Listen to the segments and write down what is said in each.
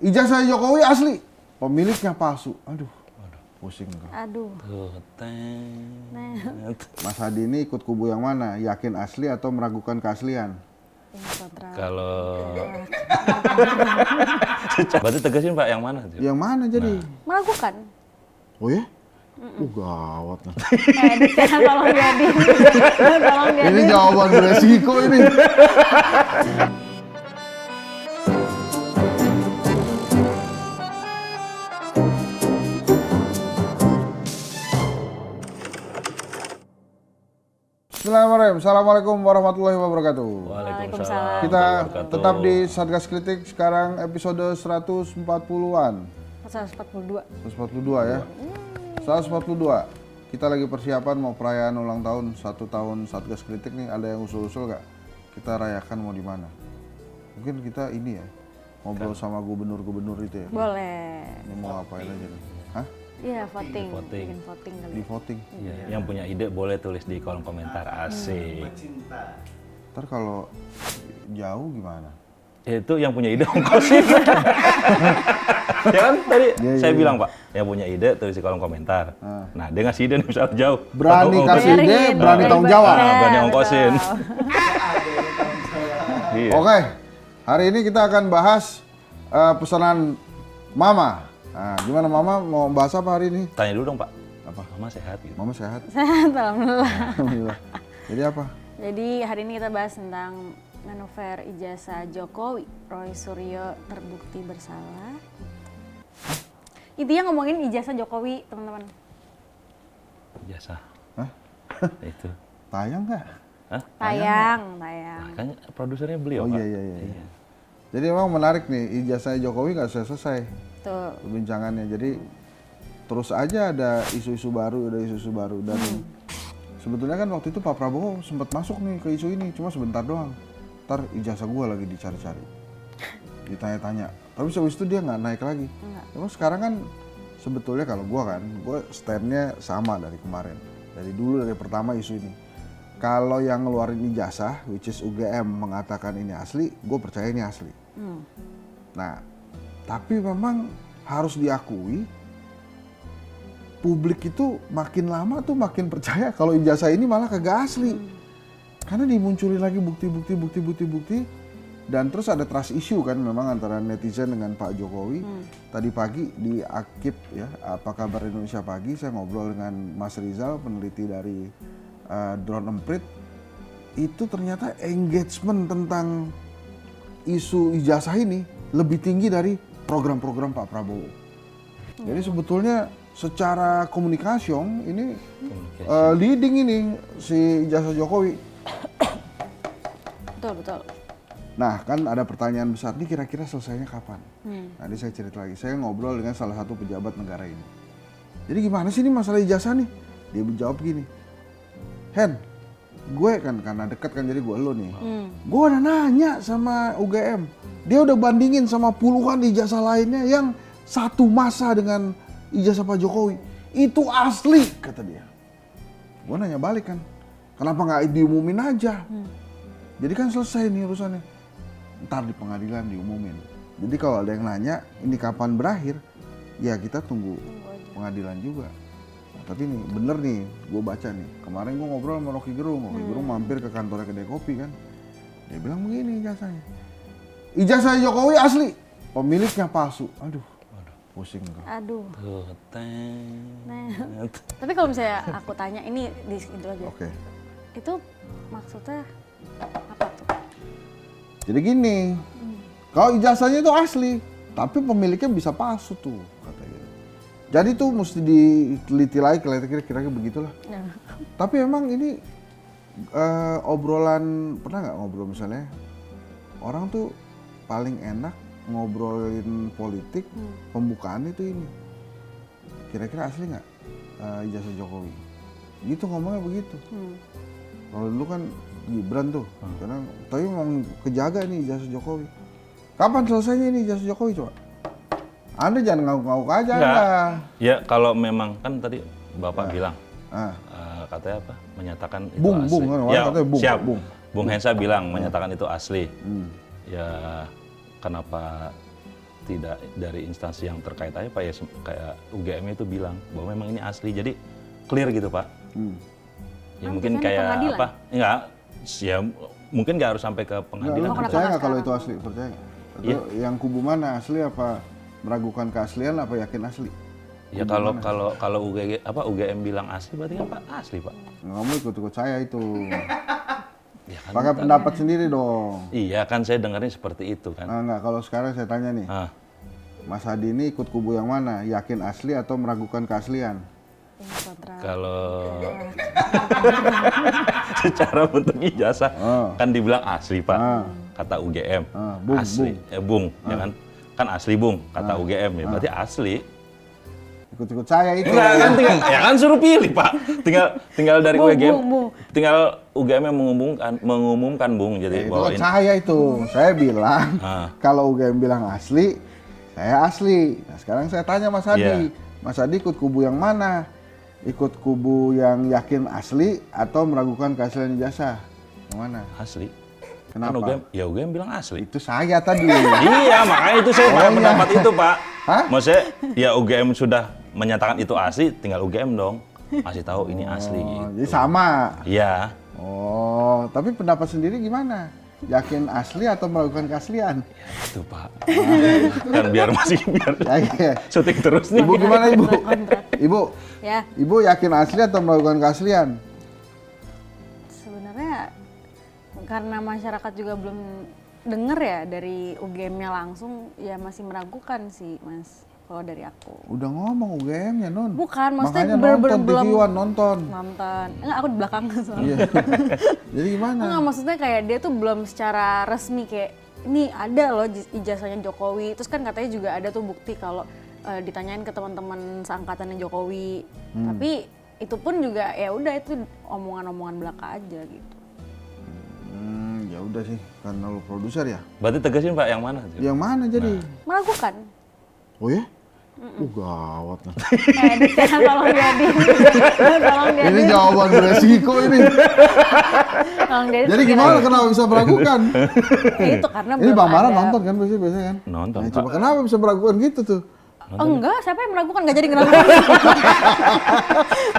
Ijazah Jokowi asli, pemiliknya palsu. Aduh, pusing. Aduh. Tuh, tet. Mas Hadi ini ikut kubu yang mana? Yakin asli atau meragukan keaslian? Kalau berarti tegasin Pak yang mana? Yang mana jadi? Meragukan. Oh ya? Gawat. Tolong jadi. Tolong jadi. Ini jawaban beresiko ini. Bismillahirrahmanirrahim. Assalamualaikum warahmatullahi wabarakatuh. Waalaikumsalam. Kita warahmatullahi tetap di wabarakatuh. Satgas Kritik sekarang episode 140-an. 142. 142 ya. 142. Kita lagi persiapan mau perayaan ulang tahun 1 tahun Satgas Kritik nih. Ada yang usul-usul gak? Kita rayakan mau di mana? Mungkin kita ini ya, ngobrol sama gubernur-gubernur itu ya. Boleh. Ini mau ngapain aja nih? Hah? Iya, voting. Voting. Bikin voting kali. Di voting? Iya, yang punya ide boleh tulis di kolom komentar. Asik. Ntar kalau jauh gimana? Itu yang punya ide ongkosin. Ya kan tadi saya bilang Pak, yang punya ide tulis di kolom komentar. Nah dia ngasih ide nih misalnya jauh. Berani Tahu kasih ongkosin. ide, berani tanggung jawab. Berani ongkosin. Iya. Oke, hari ini kita akan bahas pesanan Mama. Nah, gimana Mama mau bahas apa hari ini? Tanya dulu dong Pak. Apa? Mama sehat gitu. Mama sehat? Sehat, alhamdulillah. Alhamdulillah. Jadi apa? Jadi hari ini kita bahas tentang manuver ijazah Jokowi. Roy Suryo terbukti bersalah. Intinya ngomongin ijazah Jokowi, teman-teman. Biasa. Hah? Itu. Tayang nggak? Hah? Tayang. Kan produsernya beliau Oh Pak. iya. Jadi emang menarik nih, ijazah Jokowi nggak selesai Tuh. perbincangannya. Jadi terus aja ada isu-isu baru, dan sebetulnya kan waktu itu Pak Prabowo sempat masuk nih ke isu ini, cuma sebentar doang. Ntar ijazah gua lagi dicari-cari, ditanya-tanya. Tapi habis itu dia nggak naik lagi. Terus sekarang kan sebetulnya kalau gua stand-nya sama dari kemarin, dari pertama isu ini. Kalau yang ngeluarin ijazah, which is UGM mengatakan ini asli, gue percaya ini asli. Nah, tapi memang harus diakui, publik itu makin lama tuh makin percaya kalau ijazah ini malah kagak asli. Karena dimunculin lagi bukti, dan terus ada trust issue kan memang antara netizen dengan Pak Jokowi. Tadi pagi di Akip ya, Apa Kabar Indonesia Pagi, saya ngobrol dengan Mas Rizal, peneliti dari Drone Emprit. Itu ternyata engagement tentang isu ijazah ini lebih tinggi dari program-program Pak Prabowo. Jadi sebetulnya secara komunikasi ini leading ini si ijazah Jokowi. Betul. Nah kan ada pertanyaan besar, ini kira-kira selesainya kapan? Nah ini saya cerita lagi, saya ngobrol dengan salah satu pejabat negara ini. Jadi gimana sih ini masalah ijazah nih? Dia menjawab gini, Hen, gue kan karena deket kan jadi gue lo nih. Gue udah nanya sama UGM, dia udah bandingin sama puluhan ijazah lainnya yang satu masa dengan ijazah Pak Jokowi. Itu asli, kata dia. Gue nanya balik kan, kenapa nggak diumumin aja? Jadi kan selesai nih urusannya. Ntar di pengadilan diumumin. Jadi kalau ada yang nanya, ini kapan berakhir? Ya kita tunggu pengadilan juga. Tapi nih, bener nih, gue baca nih. Kemarin gue ngobrol sama Rocky Gerung mampir ke kantornya Kedai Kopi kan. Dia bilang begini ijazahnya. Ijazah Jokowi asli, pemiliknya palsu. Aduh, pusing gue. Aduh. Tuh, tet. Tapi kalau misalnya aku tanya, ini di situ aja. Oke. Itu maksudnya apa tuh? Jadi gini, kalau ijazahnya itu asli, tapi pemiliknya bisa palsu tuh, katanya. Jadi tuh mesti diteliti lagi, kira-kira begitulah. Tapi emang ini obrolan, pernah nggak ngobrol misalnya, orang tuh paling enak ngobrolin politik, pembukaan itu ini. Kira-kira asli nggak ijazah Jokowi? Gitu ngomongnya begitu. Kalau dulu kan Gibran tuh, karena tapi memang kejaga nih ijazah Jokowi. Kapan selesainya ini ijazah Jokowi coba? Anda jangan ngawuk-ngawuk aja. Enggak. Ya kalau memang kan tadi Bapak bilang, katanya apa? Menyatakan itu Bung, asli. kan, Ya, katanya Bung. siap. Bung. Bung Hensa bilang menyatakan itu asli. Ya kenapa tidak dari instansi yang terkait aja Pak ya, kayak UGM itu bilang bahwa memang ini asli, jadi clear gitu Pak. Ya mungkin Putusannya kayak pengadilan? apa? Enggak, ya mungkin nggak harus sampai ke pengadilan. Lo percaya nggak kalau itu asli? Percaya nggak? Atau Iya. yang kubu mana asli, apa meragukan keaslian, apa yakin asli? Ya kalau UGM bilang asli berarti kan Pak asli Pak. Nggak mau ikut-ikut saya itu. Ya kan, Pakai pendapat sendiri dong. iya kan saya dengarnya seperti itu kan. Nah, enggak, kalau sekarang saya tanya nih, Ah, Mas Hadi ini ikut kubu yang mana? Yakin asli atau meragukan keaslian? Yang kontra. kalau secara bentuk ijazah kan dibilang asli Pak, kata UGM. Bung, Asli, Bung, ya kan? Kan asli Bung, kata UGM ya, berarti asli. Ikut-ikut saya itu. Enggak kan tinggal, ya kan suruh pilih Pak. Tinggal dari Bung, UGM, Bung. tinggal UGM yang mengumumkan Bung, jadi Itu bahwa kan ini. saya itu. Saya bilang, kalau UGM bilang asli, saya asli. Nah sekarang saya tanya Mas Hadi. Iya. Mas Hadi ikut kubu yang mana? Ikut kubu yang yakin asli atau meragukan keaslian ijazah? Yang mana? Asli. Kenapa? Kan UGM bilang asli. Itu saya tadi. Iya, makanya itu saya pakai iya. pendapat itu, Pak. Hah? Maksudnya, ya UGM sudah menyatakan itu asli, tinggal UGM dong masih tahu ini asli Oh, gitu. jadi sama. Iya. Oh, tapi pendapat sendiri gimana? Yakin asli atau meragukan keaslian? Itu, Pak. Kan biar Ya, iya. syuting terus nih. Ibu gimana Ibu? Ibu, Ya, Ibu yakin asli atau meragukan keaslian? sebenarnya karena masyarakat juga belum denger ya dari UGM-nya langsung, ya masih meragukan sih Mas, kalau dari aku. Udah ngomong UGM-nya, Non. Bukan, maksudnya Makanya nonton TV-an, nonton. nonton. Enggak, aku di belakang soalnya. Iya. Jadi gimana? Enggak, maksudnya kayak dia tuh belum secara resmi kayak ini ada loh ijazahnya Jokowi. Terus kan katanya juga ada tuh bukti kalau ditanyain ke teman-teman seangkatannya Jokowi. Tapi itu pun juga ya udah itu omongan-omongan belaka aja gitu. Ya udah sih, karena lo produser ya. Berarti tegasin, Pak, yang mana? Yang mana jadi? Meragukan. Oh ya? Gawat nih. Edit ya, tolong diedit. Tolong Ini diedit. jawaban beresiko ini. Tolong diedit. Jadi gimana kenapa bisa meragukan? Ya itu karena Ini belum Bang Mara ada. nonton kan biasanya kan? Nonton, Nah, Pak. coba kenapa bisa meragukan gitu tuh? Enggak, siapa yang meragukan? Enggak jadi meragukan.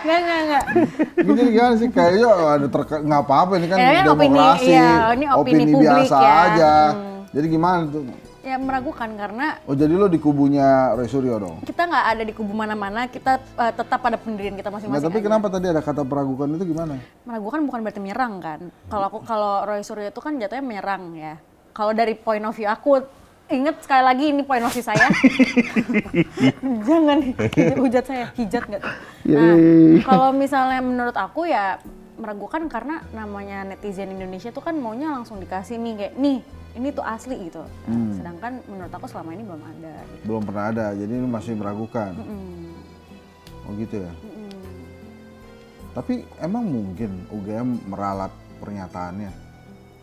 Enggak. Ini gimana sih? Kayaknya ada nggak apa-apa ini kan Ya, kan opini, demokrasi, iya, ini opini publik biasa ya. aja. Jadi gimana tuh? Ya meragukan karena Oh jadi lo di kubunya Roy Suryo dong? kita nggak ada di kubu mana-mana, kita tetap pada pendirian kita Nah, masing-masing. tapi aja. kenapa tadi ada kata peragukan itu gimana? Meragukan bukan berarti menyerang kan? Kalau Roy Suryo itu kan jatuhnya menyerang ya. Kalau dari point of view aku, inget sekali lagi ini point of view saya. Jangan hujat saya, hijat nggak tuh? Nah, kalau misalnya menurut aku ya meragukan karena namanya netizen Indonesia tuh kan maunya langsung dikasih nih kayak nih ini tuh asli gitu. Nah, sedangkan menurut aku selama ini belum ada. Gitu. Belum pernah ada, jadi lu masih meragukan. Oh gitu ya? Tapi emang mungkin UGM meralat pernyataannya?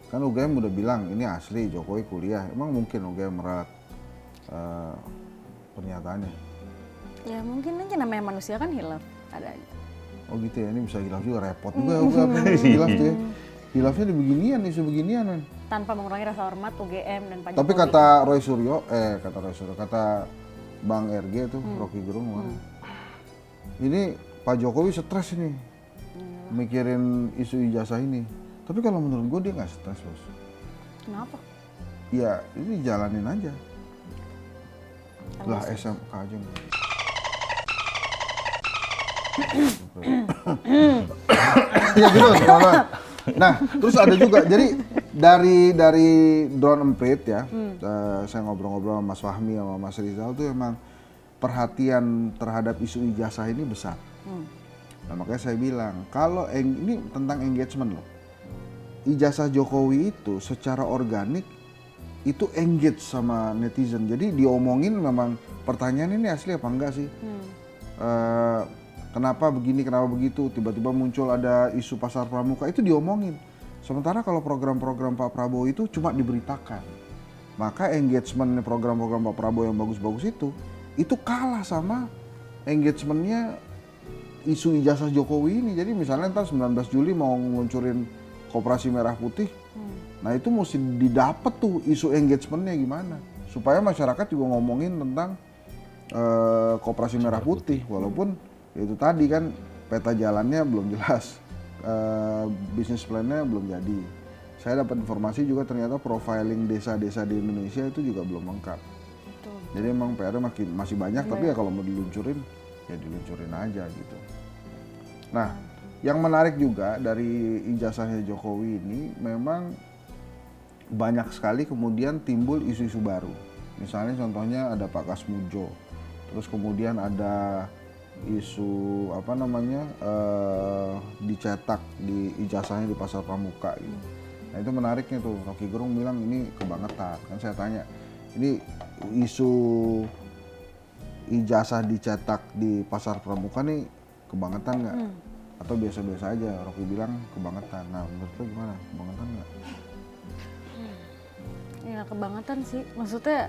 Kan UGM udah bilang ini asli Jokowi kuliah, emang mungkin UGM meralat pernyataannya? Ya mungkin aja namanya manusia kan hilaf, ada aja. Oh gitu ya, ini bisa hilaf juga, repot juga UGM hilaf tuh ya. Hilafnya di beginian, isu beginian kan. Tanpa mengurangi rasa hormat UGM dan Pak Tapi Jokowi. kata Bang RG tuh, Rocky Gerung kemarin. Ini Pak Jokowi stres ini, mikirin isu ijazah ini. Tapi kalau menurut gue dia nggak stres bos. Kenapa? Ya ini jalanin aja. Lah SMK aja. Ya gitu. Nah terus ada juga, jadi dari Drone Emprit ya, saya ngobrol-ngobrol sama Mas Fahmi sama Mas Rizal tuh emang perhatian terhadap isu ijazah ini besar. Nah makanya saya bilang kalau ini tentang engagement loh. Ijazah Jokowi itu secara organik itu engage sama netizen. Jadi diomongin memang pertanyaan ini asli apa enggak sih? Kenapa begini, kenapa begitu? Tiba-tiba muncul ada isu pasar pramuka itu diomongin. Sementara kalau program-program Pak Prabowo itu cuma diberitakan. Maka engagement program-program Pak Prabowo yang bagus-bagus itu kalah sama engagementnya isu ijazah Jokowi ini. Jadi misalnya ntar 19 Juli mau ngeluncurin Koperasi Merah Putih, nah itu mesti didapat tuh isu engagementnya gimana supaya masyarakat juga ngomongin tentang Koperasi Merah Putih, walaupun itu tadi kan peta jalannya belum jelas, bisnis plan-nya belum jadi. Saya dapat informasi juga ternyata profiling desa-desa di Indonesia itu juga belum lengkap. Betul. Jadi emang PR-nya masih banyak, tapi ya kalau mau diluncurin, ya diluncurin aja gitu. Nah, yang menarik juga dari ijazahnya Jokowi ini memang banyak sekali kemudian timbul isu-isu baru. Misalnya contohnya ada Pak Kasmujo, terus kemudian ada isu apa namanya dicetak di ijazahnya di Pasar Pramuka gitu. Nah itu menariknya tuh, Rocky Gerung bilang ini kebangetan. Kan saya tanya, ini isu ijazah dicetak di Pasar Pramuka nih kebangetan nggak? Atau biasa-biasa aja? Rocky bilang kebangetan. Nah menurut lo gimana? Kebangetan nggak? Ya kebangetan sih, maksudnya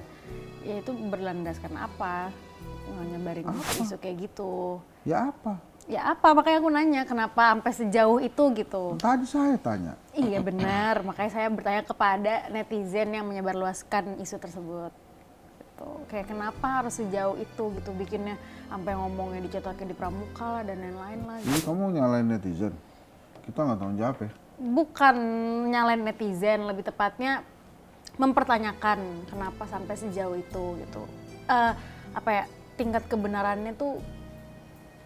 ya itu berlandaskan apa? Nyebarin isu kayak gitu. Ya apa? Ya apa, makanya aku nanya kenapa sampai sejauh itu gitu. Tadi saya tanya. Iya benar, makanya saya bertanya kepada netizen yang menyebarluaskan isu tersebut. Gitu. Kayak kenapa harus sejauh itu gitu bikinnya sampai ngomongnya dicetaknya di Pramuka lah dan lain-lain lah. Jadi kamu nyalain netizen? Kita nggak tanggung jawab ya? Bukan nyalain netizen, lebih tepatnya mempertanyakan kenapa sampai sejauh itu gitu. Apa ya, tingkat kebenarannya tuh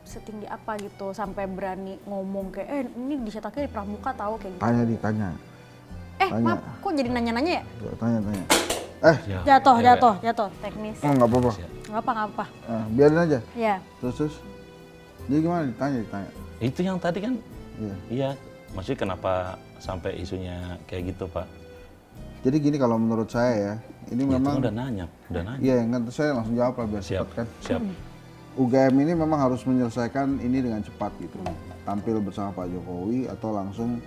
setinggi apa gitu sampai berani ngomong kayak ini dicetaknya di Pramuka tahu kayak gitu. Tanya. Maaf, kok jadi nanya-nanya ya? Tanya. Jatuh teknis. Oh nggak apa-apa. Nggak apa. Biarin aja. Ya. Terus. Jadi gimana? Ditanya. Itu yang tadi kan, Iya. iya, maksudnya kenapa sampai isunya kayak gitu Pak? Jadi gini kalau menurut saya ya, ini Ya, memang. itu udah nanya. Iya, ingat saya langsung jawab lah biar Siap, cepat kan. siap. UGM ini memang harus menyelesaikan ini dengan cepat gitu. Tampil bersama Pak Jokowi atau langsung.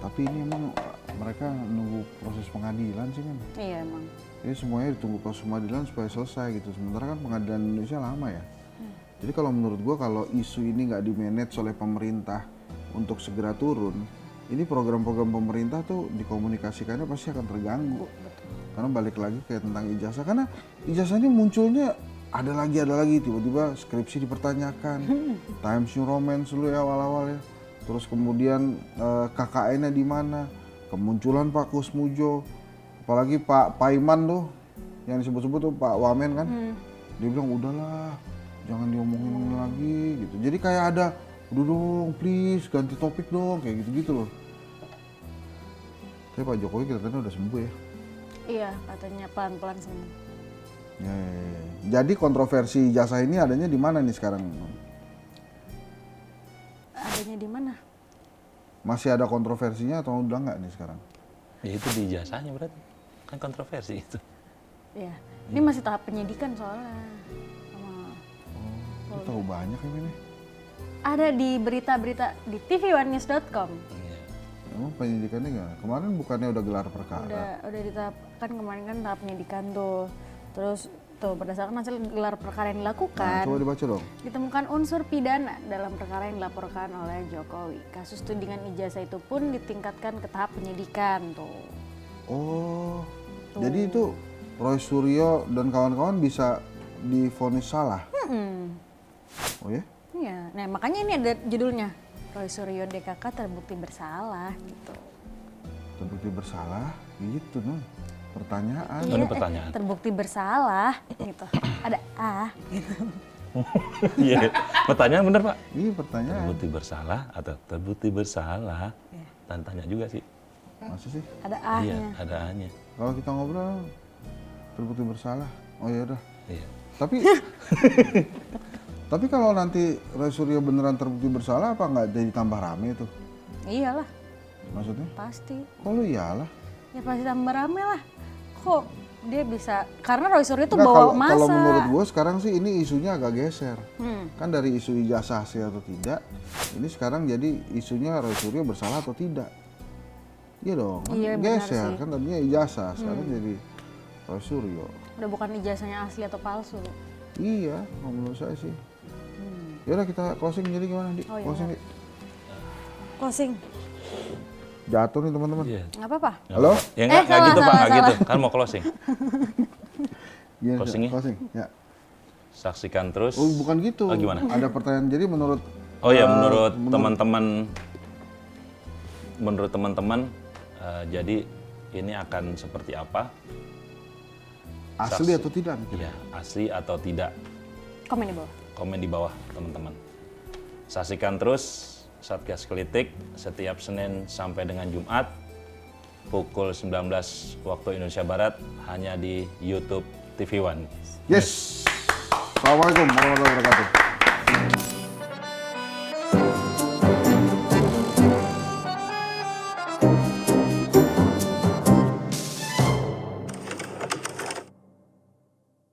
Tapi ini emang mereka nunggu proses pengadilan sih kan. Iya emang. Jadi semuanya ditunggu proses pengadilan supaya selesai gitu. Sementara kan pengadilan Indonesia lama ya. Jadi kalau menurut gua kalau isu ini nggak di-manage oleh pemerintah untuk segera turun, ini program-program pemerintah tuh dikomunikasikannya pasti akan terganggu. Karena balik lagi kayak tentang ijazah, karena ijazah ini munculnya ada lagi tiba-tiba skripsi dipertanyakan, Times New Roman dulu ya awal-awal ya. Terus kemudian KKN-nya di mana? Kemunculan Pak Kusmujo, apalagi Pak Paiman tuh yang disebut-sebut tuh Pak Wamen kan. Dia bilang udahlah, jangan diomongin lagi gitu. Jadi kayak ada, udah dong please ganti topik dong, kayak gitu-gitu loh. Tapi Pak Jokowi kelihatannya udah sembuh ya. Iya, katanya pelan-pelan sembuh. Ya. Jadi kontroversi ijazah ini adanya di mana nih sekarang? Adanya di mana? Masih ada kontroversinya atau udah nggak nih sekarang? Ya itu di ijazahnya berarti, kan kontroversi itu. Iya. Ini masih tahap penyidikan soalnya. Lu tahu banyak ini. Ada di berita-berita di tv1news.com. Iya. Emang penyidikannya gimana? Kemarin bukannya udah gelar perkara? Udah di tahap, kan kemarin kan tahap penyidikan tuh. Terus tuh berdasarkan hasil gelar perkara yang Nah, dilakukan, coba dibaca dong. ditemukan unsur pidana dalam perkara yang dilaporkan oleh Jokowi. Kasus tudingan ijazah itu pun ditingkatkan ke tahap penyidikan tuh. Oh, jadi itu Roy Suryo dan kawan-kawan bisa divonis salah? Oh ya? Iya, nah makanya ini ada judulnya Roy Suryo DKK terbukti bersalah gitu. Terbukti bersalah? Gitu non. Pertanyaan. Ada pertanyaan. Terbukti bersalah gitu. Ada gitu. Iya, pertanyaan bener Pak. Iya pertanyaan. Terbukti bersalah atau terbukti bersalah? Dan tanya juga sih. Masa sih? Ada Iya, A-nya. ada A-nya. Kalau kita ngobrol terbukti bersalah. Oh ya udah. Iya. Tapi kalau nanti Roy Suryo beneran terbukti bersalah apa nggak jadi tambah rame tuh? Iyalah, Maksudnya? pasti. Kalau iyalah. Ya pasti tambah rame lah. Kok dia bisa, karena Roy Suryo tuh Nggak, bawa masa. kalau menurut gue sekarang sih ini isunya agak geser. Hmm. Kan dari isu ijazah sih atau tidak, ini sekarang jadi isunya Roy Suryo bersalah atau tidak. Iya dong, kan Iya, benar geser. sih. Kan tadinya ijazah, sekarang jadi Roy Suryo. Udah bukan ijazahnya asli atau palsu. Iya, kalau menurut saya sih. Yaudah kita closing jadi gimana, Di? Oh, iya. Closing, Di. Closing. Jatuh nih teman-teman. Iya. Nggak apa-apa. Halo? Ya nggak salah, gitu Pak, salah, nggak gitu. salah. Kan mau closing. Iya, Closing-nya? closing. Ya. Saksikan terus. Oh, bukan gitu. Oh, gimana? Ada pertanyaan. Jadi menurut Oh ya, menurut teman-teman, jadi ini akan seperti apa? asli atau tidak? Iya, asli atau tidak? Komen di bawah. Komen di bawah, teman-teman. Saksikan terus Satgas Kritik setiap Senin sampai dengan Jumat pukul 19 waktu Indonesia Barat hanya di YouTube TV One. Yes. Assalamualaikum warahmatullahi wabarakatuh.